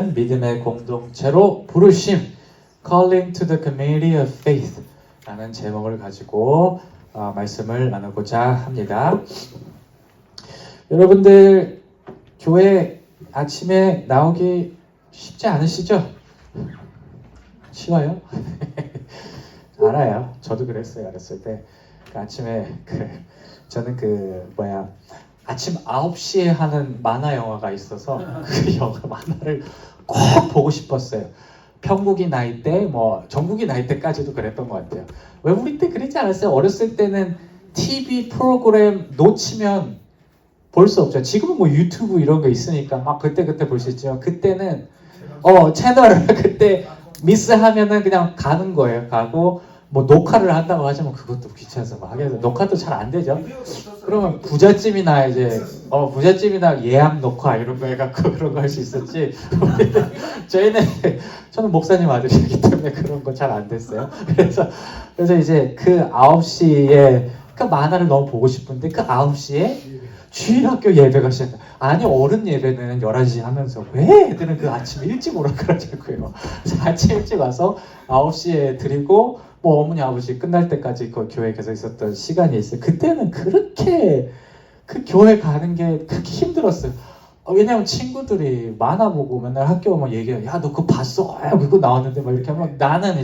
믿음의 공동체로 부르심 Calling to the Community of Faith 라는 제목을 가지고 말씀을 나누고자 합니다. 여러분들 교회 아침에 나오기 쉽지 않으시죠? 쉬워요? 알아요. 저도 그랬어요. 어렸을 때 아침에 저는 아침 9시에 하는 만화 영화가 있어서 그 영화 만화를 꼭 보고 싶었어요. 평국이 나이 때, 전국이 나이 때까지도 그랬던 것 같아요. 왜 우리 때 그랬지 않았어요? 어렸을 때는 TV 프로그램 놓치면 볼 수 없죠. 지금은 유튜브 이런 거 있으니까 막 그때 볼 수 있지만 그때는 채널 그때 미스하면은 그냥 가는 거예요. 가고 녹화를 한다고 하지만 그것도 귀찮아서 막 하게 해서 녹화도 잘 안 되죠. 그러면 부잣집이나 부잣집이나 예약 녹화 이런 거 해갖고 그런 거 할 수 있었지. 저는 목사님 아들이기 때문에 그런 거 잘 안 됐어요. 그래서 이제 그 9시에 그 만화를 너무 보고 싶은데 그 9시에 주일학교 예배가 시작해. 아니 어른 예배는 11시 하면서 왜 애들은 그 아침 일찍 오라 그러냐고요. 아침 일찍 와서 9시에 드리고 어머니 아버지 끝날 때까지 그 교회에 계속 있었던 시간이 있어요. 그때는 그렇게 그 교회 가는 게 그렇게 힘들었어요. 왜냐면 친구들이 만화 보고 맨날 학교 오면 얘기해요. 야, 너 그거 봤어? 그거 나왔는데 막 이렇게 하면 저는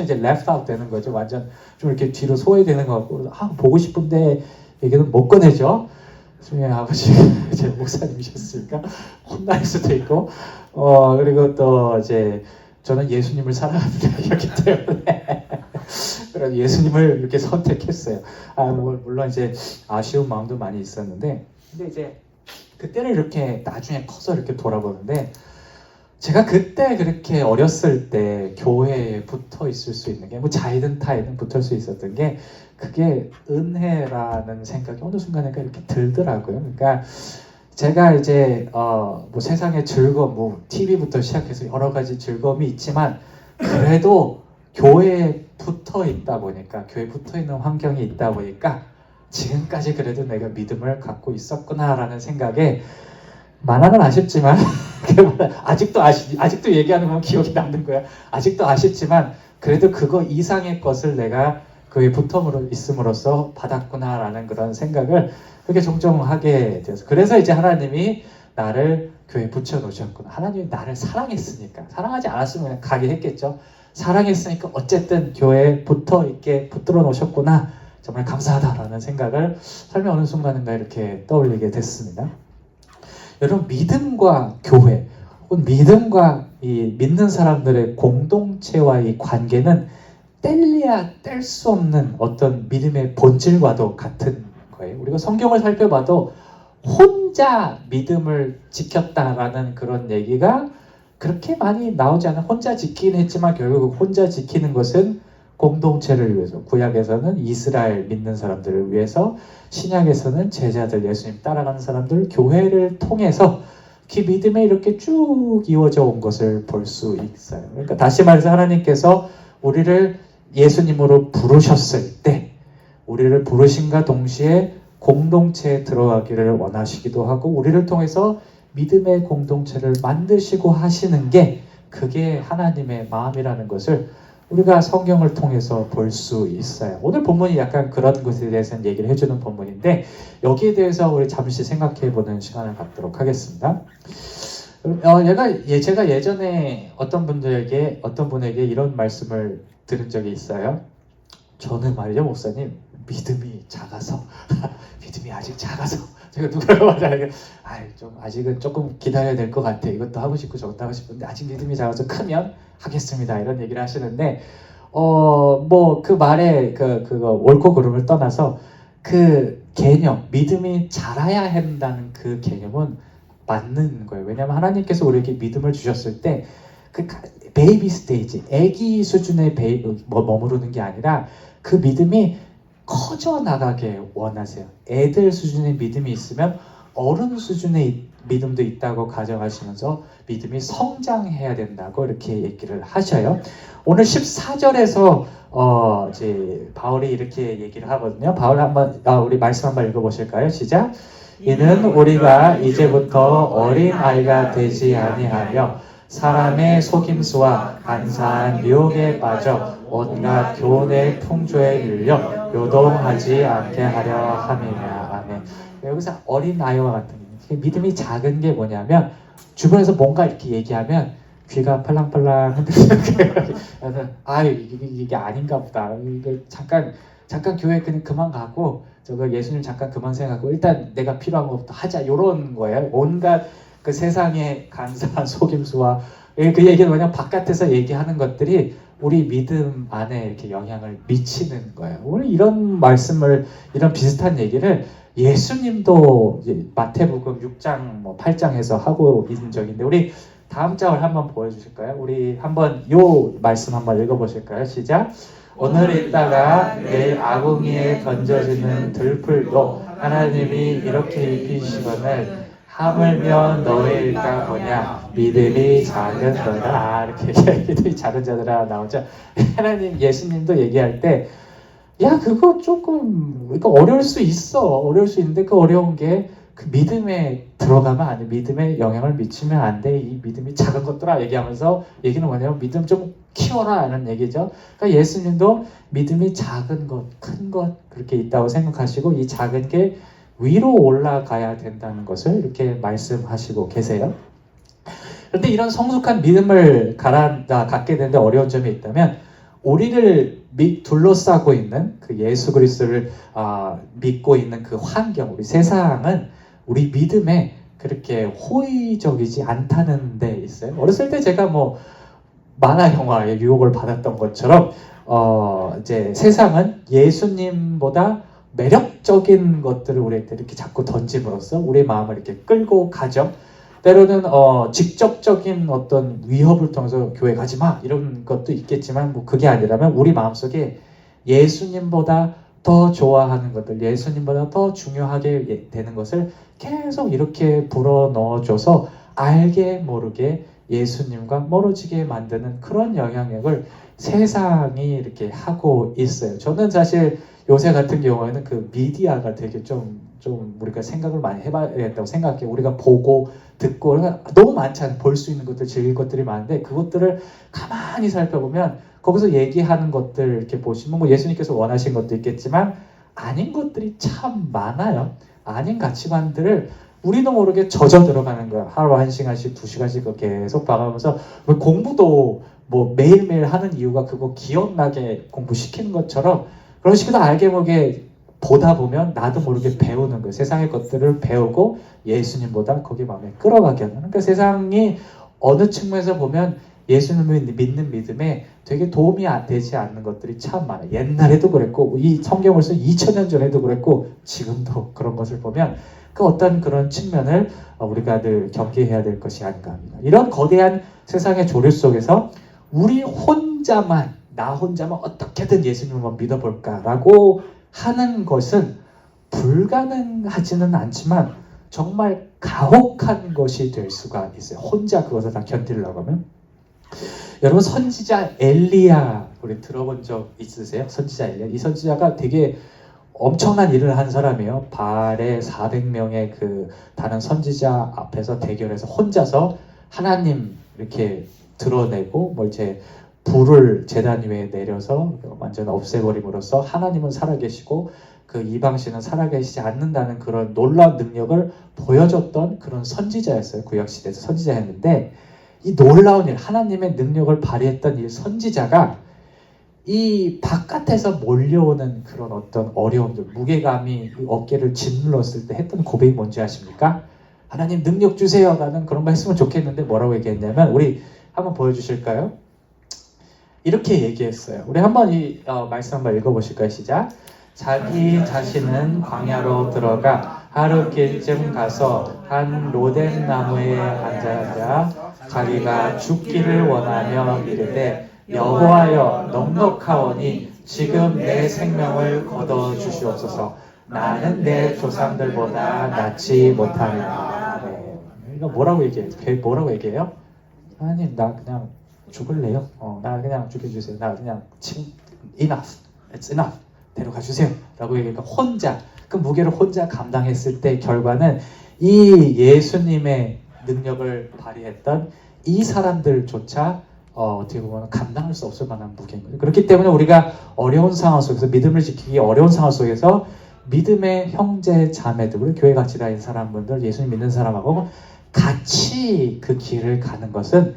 이제 left out 되는 거죠. 완전 좀 이렇게 뒤로 소외되는 것 같고 보고 싶은데 얘기는 못 꺼내죠. 중에 아버지가 제 목사님이셨으니까 혼날 수도 있고 그리고 또 이제 저는 예수님을 사랑하는 자였기 때문에 그래서 예수님을 이렇게 선택했어요. 물론 이제 아쉬운 마음도 많이 있었는데 근데 이제 그때를 이렇게 나중에 커서 이렇게 돌아보는데 제가 그때 그렇게 어렸을 때 교회에 붙어 있을 수 있는 게 자이든 타이든 붙을 수 있었던 게 그게 은혜라는 생각이 어느 순간에 이렇게 들더라고요. 그러니까 제가 이제 세상의 즐거움, TV부터 시작해서 여러 가지 즐거움이 있지만 그래도 교회에 붙어 있다 보니까 교회에 붙어 있는 환경이 있다 보니까 지금까지 그래도 내가 믿음을 갖고 있었구나라는 생각에 만화는 아쉽지만 아직도 얘기하는 건 기억이 남는 거야. 아직도 아쉽지만 그래도 그거 이상의 것을 내가 교회에 붙어 있음으로써 받았구나라는 그런 생각을 그렇게 종종 하게 되어서 그래서 이제 하나님이 나를 교회에 붙여놓으셨구나. 하나님이 나를 사랑했으니까. 사랑하지 않았으면 그냥 가게 했겠죠. 사랑했으니까 어쨌든 교회에 붙들어 놓으셨구나. 정말 감사하다라는 생각을 삶의 어느 순간인가 이렇게 떠올리게 됐습니다. 여러분 믿음과 교회 혹은 믿음과 이 믿는 사람들의 공동체와의 관계는 뗄래야 뗄 수 없는 어떤 믿음의 본질과도 같은 거예요. 우리가 성경을 살펴봐도 혼자 믿음을 지켰다라는 그런 얘기가 그렇게 많이 나오지 않아요. 혼자 지키긴 했지만 결국 혼자 지키는 것은 공동체를 위해서 구약에서는 이스라엘 믿는 사람들을 위해서 신약에서는 제자들 예수님 따라가는 사람들 교회를 통해서 그 믿음에 이렇게 쭉 이어져 온 것을 볼 수 있어요. 그러니까 다시 말해서 하나님께서 우리를 예수님으로 부르셨을 때 우리를 부르심과 동시에 공동체에 들어가기를 원하시기도 하고 우리를 통해서 믿음의 공동체를 만드시고 하시는 게 그게 하나님의 마음이라는 것을 우리가 성경을 통해서 볼 수 있어요. 오늘 본문이 약간 그런 것에 대해서 얘기를 해주는 본문인데 여기에 대해서 우리 잠시 생각해보는 시간을 갖도록 하겠습니다. 제가 예전에 어떤 분에게 이런 말씀을 들은 적이 있어요. 저는 말이죠 목사님 믿음이 작아서 믿음이 아직 작아서 제가 누구라고 하잖아요. 아직은 조금 기다려야 될 것 같아. 이것도 하고 싶고 저것도 하고 싶은데 아직 믿음이 작아서 크면 하겠습니다. 이런 얘기를 하시는데 그 말에 그거 옳고 그름을 떠나서 그 개념 믿음이 자라야 한다는 그 개념은 맞는 거예요. 왜냐하면 하나님께서 우리에게 믿음을 주셨을 때 그 베이비 스테이지, 아기 수준의 머무르는 게 아니라 그 믿음이 커져 나가게 원하세요. 애들 수준의 믿음이 있으면 어른 수준의 믿음도 있다고 가정하시면서 믿음이 성장해야 된다고 이렇게 얘기를 하셔요. 오늘 14절에서 이제 바울이 이렇게 얘기를 하거든요. 바울 우리 말씀 한번 읽어보실까요? 시작. 이는 우리가 이제부터 어린 아이가 되지 아니하며 사람의 속임수와 간사한 유혹에 빠져 온갖 교훈의 풍조에 밀려 요동하지 않게 하려 함이냐. 아멘. 여기서 어린 아이와 같은 믿음이 작은 게 뭐냐면 주변에서 뭔가 이렇게 얘기하면 귀가 팔랑팔랑 흔들리는 아유 이게 아닌가 보다. 이게 잠깐 교회 그만 가고 저거 예수님 잠깐 그만 생각하고 일단 내가 필요한 것부터 하자 이런 거예요. 온갖 그 세상의 간사한 속임수와 그 얘기는 뭐냐 바깥에서 얘기하는 것들이 우리 믿음 안에 이렇게 영향을 미치는 거예요. 오늘 이런 말씀을 이런 비슷한 얘기를 예수님도 마태복음 6장 8장에서 하고 있는 적인데 우리 다음 장을 한번 보여주실까요? 우리 한번 요 말씀 한번 읽어보실까요? 시작. 오늘 있다가 내일 아궁이에 던져지는 들풀도 하나님이 이렇게 입히시거늘 하물며 너희일까 보냐 믿음이 작은 거다. 이렇게 믿음이 작은 자들아 나오죠. 하나님 예수님도 얘기할 때 야 그거 조금 이거 어려울 수 있는데 그 어려운 게 그 믿음에 들어가면 안 돼. 믿음에 영향을 미치면 안 돼. 이 믿음이 작은 것들아 얘기하면서 얘기는 뭐냐면 믿음 좀 키워라 하는 얘기죠. 그러니까 예수님도 믿음이 작은 것, 큰 것 그렇게 있다고 생각하시고 이 작은 게 위로 올라가야 된다는 것을 이렇게 말씀하시고 계세요. 그런데 이런 성숙한 믿음을 갖게 되는데 어려운 점이 있다면 우리를 둘러싸고 있는 그 예수 그리스도를 믿고 있는 그 환경, 우리 세상은 우리 믿음에 그렇게 호의적이지 않다는 데 있어요. 어렸을 때 제가 만화 영화의 유혹을 받았던 것처럼 이제 세상은 예수님보다 매력적인 것들을 우리한테 이렇게 자꾸 던짐으로써 우리의 마음을 이렇게 끌고 가죠. 때로는 직접적인 어떤 위협을 통해서 교회 가지 마 이런 것도 있겠지만 그게 아니라면 우리 마음속에 예수님보다 더 좋아하는 것들, 예수님보다 더 중요하게 되는 것을 계속 이렇게 불어넣어줘서 알게 모르게 예수님과 멀어지게 만드는 그런 영향력을 세상이 이렇게 하고 있어요. 저는 사실 요새 같은 경우에는 그 미디어가 되게 좀 우리가 생각을 많이 해봐야겠다고 생각해요. 우리가 보고 듣고 너무 많잖아요. 볼 수 있는 것들, 즐길 것들이 많은데 그것들을 가만히 살펴보면 거기서 얘기하는 것들 이렇게 보시면 예수님께서 원하신 것도 있겠지만 아닌 것들이 참 많아요. 아닌 가치관들을 우리도 모르게 젖어 들어가는 거야. 하루 1시간씩 2시간씩 계속 봐가면서 공부도 매일매일 하는 이유가 그거 기억나게 공부시키는 것처럼 그런 식으로 알게 모르게 보다 보면 나도 모르게 배우는 거예요. 세상의 것들을 배우고 예수님보다 거기 마음에 끌어가게 하는. 그러니까 세상이 어느 측면에서 보면 예수님을 믿는 믿음에 되게 도움이 되지 않는 것들이 참 많아요. 옛날에도 그랬고 이 성경을 쓴 2000년 전에도 그랬고 지금도 그런 것을 보면 그 어떤 그런 측면을 우리가 늘 경계해야 될 것이 아닌가 합니다. 이런 거대한 세상의 조류 속에서 우리 혼자만 나 혼자만 어떻게든 예수님을 믿어볼까라고 하는 것은 불가능하지는 않지만 정말 가혹한 것이 될 수가 있어요. 혼자 그것을 다 견디려고 하면. 여러분 선지자 엘리야 우리 들어본 적 있으세요? 선지자 엘리야. 이 선지자가 되게 엄청난 일을 한 사람이에요. 바알의 400명의 그 다른 선지자 앞에서 대결해서 혼자서 하나님 이렇게 드러내고 이제 불을 제단 위에 내려서 완전 없애버림으로써 하나님은 살아계시고 그 이방신은 살아계시지 않는다는 그런 놀라운 능력을 보여줬던 그런 선지자였어요. 구약시대에서 선지자였는데 이 놀라운 일, 하나님의 능력을 발휘했던 이 선지자가 이 바깥에서 몰려오는 그런 어떤 어려움들, 무게감이 어깨를 짓눌렀을 때 했던 고백이 뭔지 아십니까? 하나님 능력 주세요 라는 그런 거 했으면 좋겠는데 뭐라고 얘기했냐면 우리 한번 보여주실까요? 이렇게 얘기했어요. 우리 한번 이 말씀 한번 읽어보실까요? 시작. 자기 자신은 광야로 들어가 하루길쯤 가서 한 로뎀 나무에 앉아 자기가 죽기를 원하며 이르되 여호와여 넉넉하오니 지금 내 생명을 거둬 주시옵소서. 나는 내 조상들보다 낫지 못하리라. 네. 이거 뭐라고 얘기해요? 하나님 나 그냥 죽을래요? 나 그냥 죽여주세요. 나 그냥 지금 enough, it's enough. 데려가 주세요. 라고 얘기하니까 혼자 그 무게를 혼자 감당했을 때 결과는 이 예수님의 능력을 발휘했던 이 사람들조차 어떻게 보면 감당할 수 없을 만한 무게인 거예요. 그렇기 때문에 우리가 어려운 상황 속에서 믿음을 지키기 어려운 상황 속에서 믿음의 형제 자매들, 우리 교회 같이 다니는 사람분들, 예수님 믿는 사람하고 같이 그 길을 가는 것은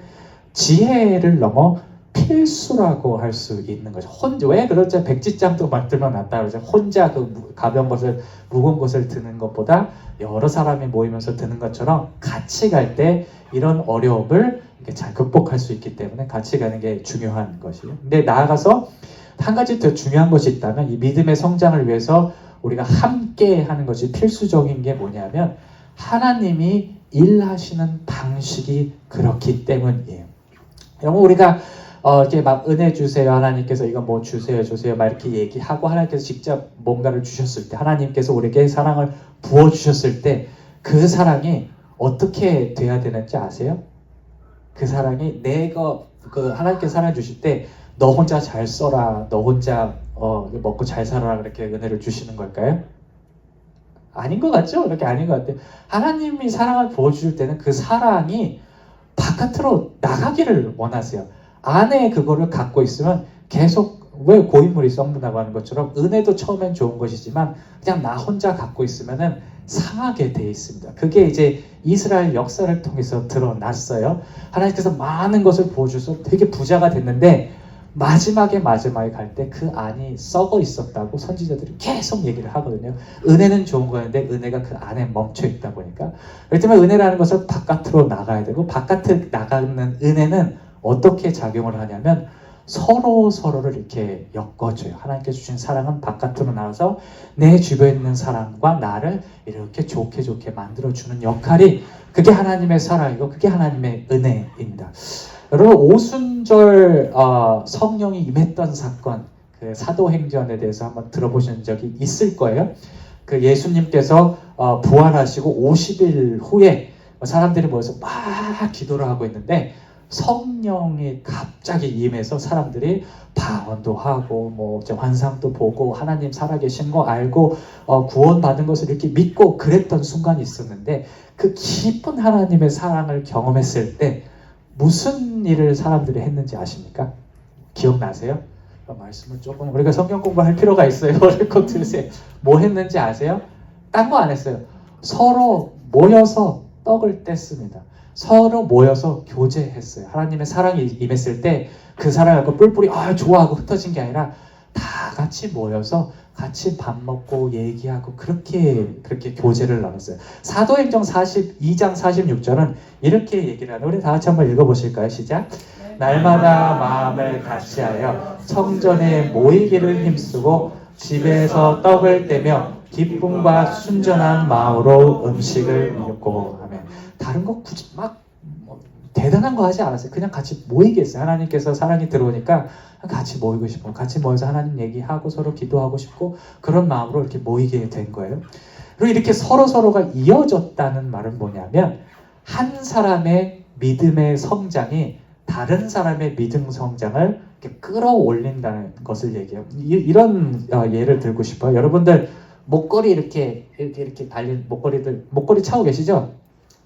지혜를 넘어 필수라고 할 수 있는 거죠. 혼자, 왜 그렇죠? 백지장도 만들면 낫다 그러죠. 혼자 그 가벼운 것을, 무거운 것을 드는 것보다 여러 사람이 모이면서 드는 것처럼 같이 갈 때 이런 어려움을 이렇게 잘 극복할 수 있기 때문에 같이 가는 게 중요한 것이에요. 근데 나아가서 한 가지 더 중요한 것이 있다면 이 믿음의 성장을 위해서 우리가 함께 하는 것이 필수적인 게 뭐냐면 하나님이 일하시는 방식이 그렇기 때문이에요. 여러분 우리가 이렇게 막 은혜 주세요. 하나님께서 이거 뭐 주세요. 막 이렇게 얘기하고 하나님께서 직접 뭔가를 주셨을 때 하나님께서 우리에게 사랑을 부어주셨을 때 그 사랑이 어떻게 돼야 되는지 아세요? 그 사랑이 내가 그 하나님께서 사랑해 주실 때 너 혼자 잘 써라. 너 혼자 먹고 잘 살아라. 그렇게 은혜를 주시는 걸까요? 아닌 것 같죠? 그렇게 아닌 것 같아요. 하나님이 사랑을 부어주실 때는 그 사랑이 바깥으로 나가기를 원하세요. 안에 그거를 갖고 있으면 계속 왜 고인물이 썩는다고 하는 것처럼 은혜도 처음엔 좋은 것이지만 그냥 나 혼자 갖고 있으면은 상하게 돼 있습니다. 그게 이제 이스라엘 역사를 통해서 드러났어요. 하나님께서 많은 것을 부어주셔서 되게 부자가 됐는데 마지막에 갈 때 그 안이 썩어 있었다고 선지자들이 계속 얘기를 하거든요. 은혜는 좋은 거였는데 은혜가 그 안에 멈춰 있다 보니까 그렇기 때문에 은혜라는 것을 바깥으로 나가야 되고 바깥으로 나가는 은혜는 어떻게 작용을 하냐면 서로를 이렇게 엮어줘요. 하나님께서 주신 사랑은 바깥으로 나와서 내 주변에 있는 사람과 나를 이렇게 좋게 만들어주는 역할이 그게 하나님의 사랑이고 그게 하나님의 은혜입니다. 여러분 오순절 성령이 임했던 사건 그 사도행전에 대해서 한번 들어보신 적이 있을 거예요. 그 예수님께서 부활하시고 50일 후에 사람들이 모여서 막 기도를 하고 있는데 성령이 갑자기 임해서 사람들이 방언도 하고 뭐 환상도 보고 하나님 살아계신 거 알고 구원받은 것을 이렇게 믿고 그랬던 순간이 있었는데 그 깊은 하나님의 사랑을 경험했을 때 무슨 일을 사람들이 했는지 아십니까? 기억나세요? 말씀을 조금 우리가 성경 공부할 필요가 있어요. 어렵고 들으세요. 뭐 했는지 아세요? 딴 거 안 했어요. 서로 모여서 떡을 뗐습니다. 서로 모여서 교제했어요. 하나님의 사랑이 임했을 때 그 사랑을 갖고 뿔뿔이 좋아하고 흩어진 게 아니라 다 같이 모여서 같이 밥 먹고 얘기하고 그렇게 교제를 나눴어요. 사도행전 42장 46절은 이렇게 얘기를 하는 우리 다 같이 한번 읽어보실까요? 시작! 날마다 마음을 같이하여 성전에 모이기를 힘쓰고 집에서 떡을 떼며 기쁨과 순전한 마음으로 음식을 먹고 하면 다른 거 굳이 막 대단한 거 하지 않았어요. 그냥 같이 모이게 했어요. 하나님께서 사랑이 들어오니까 같이 모이고 싶고 같이 모여서 하나님 얘기하고 서로 기도하고 싶고 그런 마음으로 이렇게 모이게 된 거예요. 그리고 이렇게 서로가 이어졌다는 말은 뭐냐면 한 사람의 믿음의 성장이 다른 사람의 믿음 성장을 이렇게 끌어올린다는 것을 얘기해요. 이런 예를 들고 싶어요. 여러분들 목걸이 이렇게 달린 목걸이 차고 계시죠?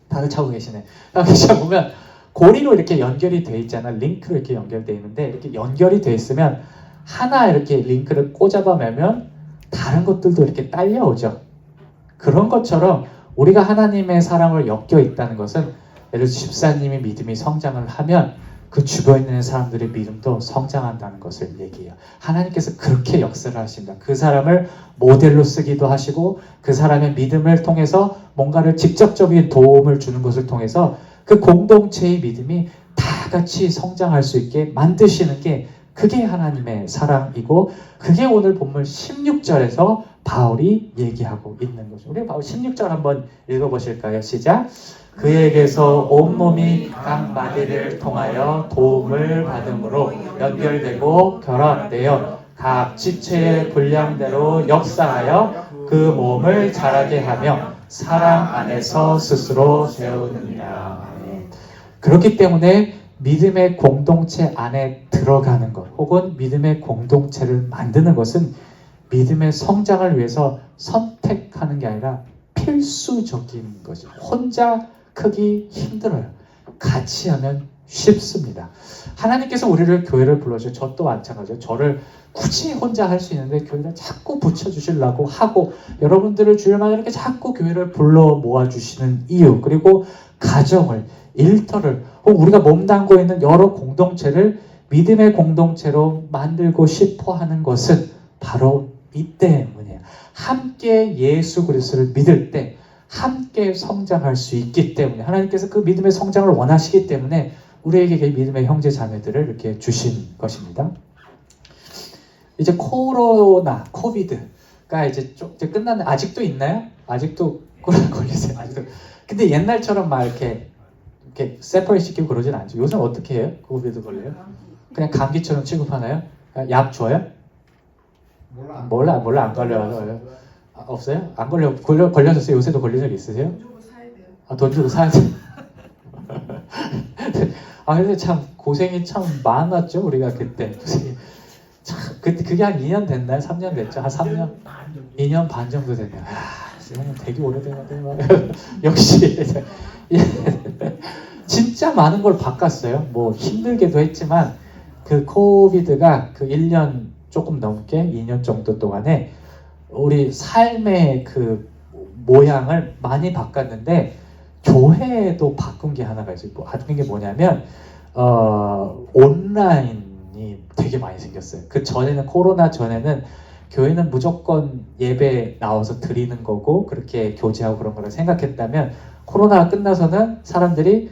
다들 차고 계시네. 이렇게 보면 고리로 이렇게 연결이 돼 있잖아. 링크로 이렇게 연결돼 있는데 이렇게 연결이 돼 있으면 하나 이렇게 링크를 꽂아봐 매면 다른 것들도 이렇게 딸려오죠. 그런 것처럼 우리가 하나님의 사랑을 엮여 있다는 것은 예를 들어 집사님이 믿음이 성장을 하면 그 주변에 있는 사람들의 믿음도 성장한다는 것을 얘기해요. 하나님께서 그렇게 역사를 하십니다. 그 사람을 모델로 쓰기도 하시고 그 사람의 믿음을 통해서 뭔가를 직접적인 도움을 주는 것을 통해서 그 공동체의 믿음이 다 같이 성장할 수 있게 만드시는 게 그게 하나님의 사랑이고 그게 오늘 본문 16절에서 바울이 얘기하고 있는 거죠. 우리 바울 16절 한번 읽어보실까요? 시작! 그에게서 온몸이 각 마디를 통하여 도움을 받음으로 연결되고 결합되어 각 지체의 분량대로 역사하여 그 몸을 자라게 하며 사랑 안에서 스스로 세우느니라. 그렇기 때문에 믿음의 공동체 안에 들어가는 것 혹은 믿음의 공동체를 만드는 것은 믿음의 성장을 위해서 선택하는 게 아니라 필수적인 거죠. 혼자 크기 힘들어요. 같이 하면 쉽습니다. 하나님께서 우리를 교회를 불러주셔. 저 또 마찬가지예요. 저를 굳이 혼자 할 수 있는데 교회를 자꾸 붙여주시려고 하고 여러분들을 주일마다 이렇게 자꾸 교회를 불러 모아주시는 이유, 그리고 가정을, 일터를, 혹은 우리가 몸담고 있는 여러 공동체를 믿음의 공동체로 만들고 싶어 하는 것은 바로 이 때문이에요. 함께 예수 그리스도를 믿을 때 함께 성장할 수 있기 때문에, 하나님께서 그 믿음의 성장을 원하시기 때문에 우리에게 믿음의 형제 자매들을 이렇게 주신 것입니다. 이제 코로나, 코비드가 이제 끝났네. 아직도 있나요? 아직도 코로나 걸리세요? 아직도. 근데 옛날처럼 막 이렇게 세퍼레이트 시키고 그러진 않죠. 요새는 어떻게 해요? 코비드 걸려요? 그냥 감기처럼 취급하나요? 약 줘요? 몰라 안 걸려요. 없어요? 안 걸려졌어요? 요새도 걸린 적 있으세요? 돈 주고 사야 돼요. 근데 참 고생이 참 많았죠. 우리가 그때 고생이 참 그게 한 2년 됐나요? 3년 됐죠? 한 3년? 2년 반 정도 됐네요. 이거는 되게 오래되는데 역시 진짜 많은 걸 바꿨어요. 뭐 힘들게도 했지만 그 코비드가 그 1년 조금 넘게 2년 정도 동안에 우리 삶의 그 모양을 많이 바꿨는데 교회도 바꾼 게 하나가 있어요. 바꾼 게 뭐냐면 온라인이 되게 많이 생겼어요. 그 전에는, 코로나 전에는 교회는 무조건 예배 나와서 드리는 거고 그렇게 교제하고 그런 거를 생각했다면, 코로나가 끝나서는 사람들이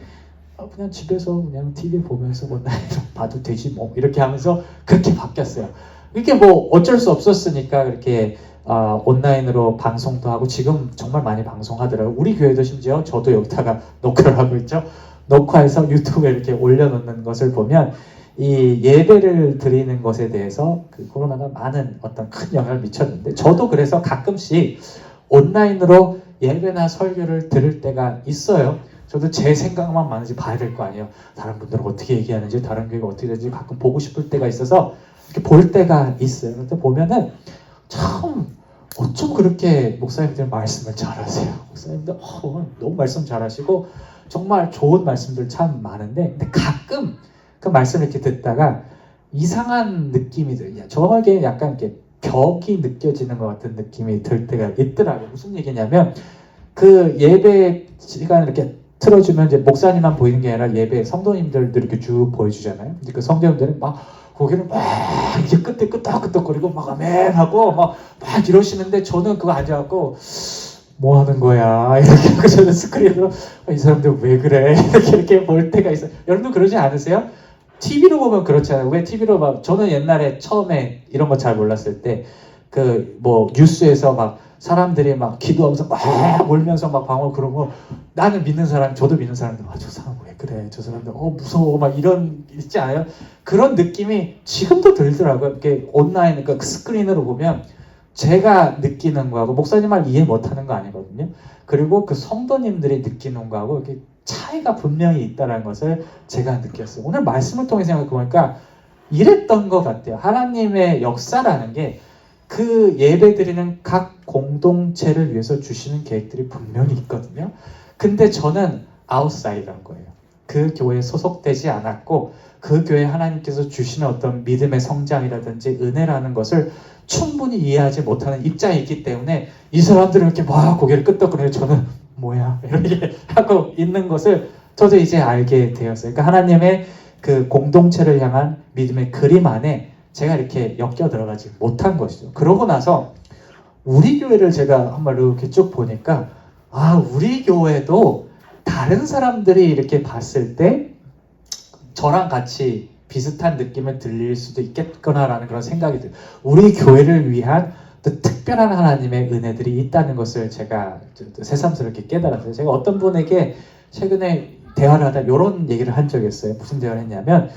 그냥 집에서 그냥 TV 보면서 온라인으로 봐도 되지 뭐 이렇게 하면서 그렇게 바뀌었어요. 이게 뭐 어쩔 수 없었으니까 그렇게 온라인으로 방송도 하고, 지금 정말 많이 방송하더라고요. 우리 교회도 심지어, 저도 여기다가 녹화를 하고 있죠. 녹화해서 유튜브에 이렇게 올려놓는 것을 보면 이 예배를 드리는 것에 대해서 그 코로나가 많은 어떤 큰 영향을 미쳤는데, 저도 그래서 가끔씩 온라인으로 예배나 설교를 들을 때가 있어요. 저도 제 생각만 많은지 봐야 될 거 아니에요. 다른 분들은 어떻게 얘기하는지, 다른 교회가 어떻게 되는지 가끔 보고 싶을 때가 있어서 이렇게 볼 때가 있어요. 그런데 보면은 참 어쩜 그렇게 목사님들 말씀을 잘하세요. 목사님들 너무 말씀 잘하시고 정말 좋은 말씀들 참 많은데, 근데 가끔 그 말씀을 이렇게 듣다가 이상한 느낌이 들어요. 저에게 약간 이렇게 벽이 느껴지는 것 같은 느낌이 들 때가 있더라고요. 무슨 얘기냐면, 그 예배 시간을 이렇게 틀어주면 이제 목사님만 보이는 게 아니라 예배 성도님들도 이렇게 쭉 보여주잖아요. 이제 그 성도님들은 막 고개를 막 이렇게 끝에 끄덕끄덕거리고 막 아멘 하고 막 이러시는데, 저는 그거 앉아갖고 뭐 하는 거야 이렇게 하고, 저는 스크린으로 이 사람들 왜 그래 이렇게 볼 때가 있어요. 여러분도 그러지 않으세요? TV로 보면 그렇잖아요. 왜 TV로 막, 저는 옛날에 처음에 이런 거 잘 몰랐을 때 그 뭐 뉴스에서 막 사람들이 막 기도하면서 막 울면서 막 방언 그런 거, 나는 믿는 사람, 저도 믿는 사람들 저 사람 왜 그래, 저 사람들 무서워 막 이런 있지 않아요? 그런 느낌이 지금도 들더라고요. 이렇게 온라인, 그러니까 스크린으로 보면 제가 느끼는 거하고, 목사님 말 이해 못하는 거 아니거든요. 그리고 그 성도님들이 느끼는 거하고 이렇게 차이가 분명히 있다는 것을 제가 느꼈어요. 오늘 말씀을 통해 생각해보니까 이랬던 것 같아요. 하나님의 역사라는 게 그 예배 드리는 각 공동체를 위해서 주시는 계획들이 분명히 있거든요. 근데 저는 아웃사이더인 거예요. 그 교회에 소속되지 않았고, 그 교회에 하나님께서 주시는 어떤 믿음의 성장이라든지 은혜라는 것을 충분히 이해하지 못하는 입장이 있기 때문에, 이 사람들은 이렇게 막 고개를 끄덕거려요. 저는 뭐야 이렇게 하고 있는 것을 저도 이제 알게 되었어요. 그러니까 하나님의 그 공동체를 향한 믿음의 그림 안에 제가 이렇게 엮여 들어가지 못한 것이죠. 그러고 나서 우리 교회를 제가 한번 이렇게 쭉 보니까, 우리 교회도 다른 사람들이 이렇게 봤을 때 저랑 같이 비슷한 느낌을 들릴 수도 있겠구나라는 그런 생각이 들어요. 우리 교회를 위한 또 특별한 하나님의 은혜들이 있다는 것을 제가 새삼스럽게 깨달았어요. 제가 어떤 분에게 최근에 대화를 하다 이런 얘기를 한 적이 있어요. 무슨 대화를 했냐면,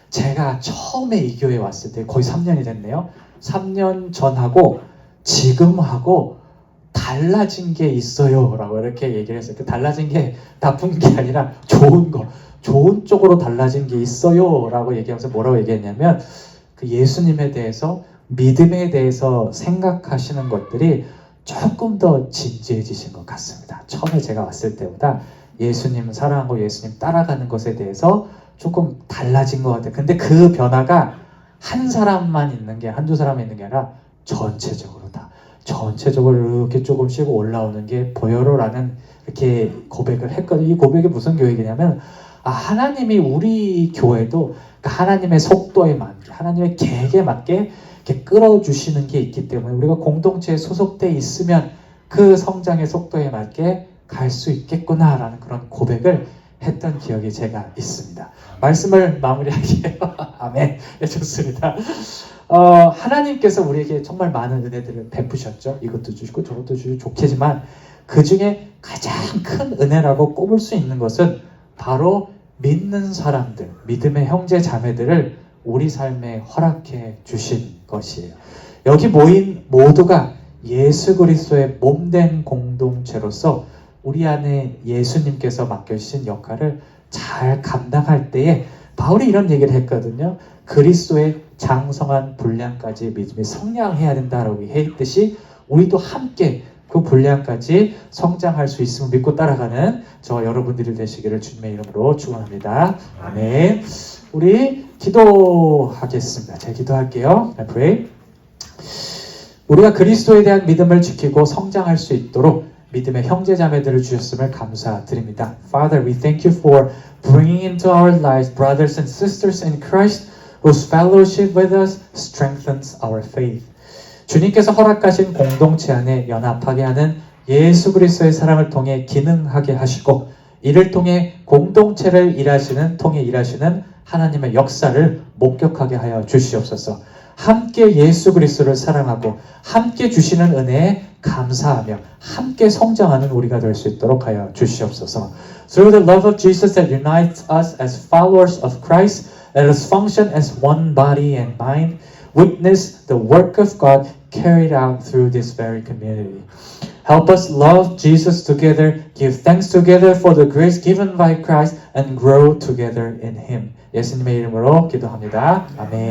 제가 처음에 이 교회에 왔을 때 거의 3년이 됐네요. 3년 전하고 지금하고 달라진 게 있어요 라고 이렇게 얘기를 했어요. 그 달라진 게 나쁜 게 아니라 좋은 쪽으로 달라진 게 있어요 라고 얘기하면서 뭐라고 얘기했냐면, 그 예수님에 대해서 믿음에 대해서 생각하시는 것들이 조금 더 진지해지신 것 같습니다. 처음에 제가 왔을 때보다 예수님 사랑하고 예수님 따라가는 것에 대해서 조금 달라진 것 같아요. 근데 그 변화가 한 사람만 있는 게, 한두 사람이 있는 게 아니라 전체적으로 다. 전체적으로 이렇게 조금씩 올라오는 게 보여요라는 이렇게 고백을 했거든요. 이 고백이 무슨 고백이냐면, 하나님이 우리 교회도 하나님의 속도에 맞게, 하나님의 계획에 맞게 이렇게 끌어주시는 게 있기 때문에 우리가 공동체에 소속돼 있으면 그 성장의 속도에 맞게 갈 수 있겠구나라는 그런 고백을 했던 기억이 제가 있습니다. 말씀을 마무리할게요. 아멘. 네, 좋습니다. 하나님께서 우리에게 정말 많은 은혜들을 베푸셨죠. 이것도 주시고 저것도 주시고 좋겠지만 그 중에 가장 큰 은혜라고 꼽을 수 있는 것은 바로 믿는 사람들, 믿음의 형제 자매들을 우리 삶에 허락해 주신 것이에요. 여기 모인 모두가 예수 그리스도의 몸된 공동체로서 우리 안에 예수님께서 맡겨주신 역할을 잘 감당할 때에 바울이 이런 얘기를 했거든요. 그리스도의 장성한 분량까지 믿음이 성량해야 된다라고 했듯이 우리도 함께 그 분량까지 성장할 수 있음을 믿고 따라가는 저 여러분들이 되시기를 주님의 이름으로 축원합니다. 아멘. 우리 기도하겠습니다. 제가 기도할게요. I pray. 우리가 그리스도에 대한 믿음을 지키고 성장할 수 있도록 믿음의 형제 자매들을 주셨음을 감사드립니다. Father, we thank you for bringing into our lives brothers and sisters in Christ whose fellowship with us strengthens our faith. 주님께서 허락하신 공동체 안에 연합하게 하는 예수 그리스도의 사랑을 통해 기능하게 하시고 이를 통해 공동체를 통해 일하시는 하나님의 역사를 목격하게 하여 주시옵소서. 함께 예수 그리스도를 사랑하고 함께 주시는 은혜에 감사하며 함께 성장하는 우리가 될 수 있도록 하여 주시옵소서. Through the love of Jesus that unites us as followers of Christ, let us function as one body and mind, witness the work of God carried out through this very community. Help us love Jesus together, give thanks together for the grace given by Christ, and grow together in Him. 예수님의 이름으로 기도합니다. 아멘.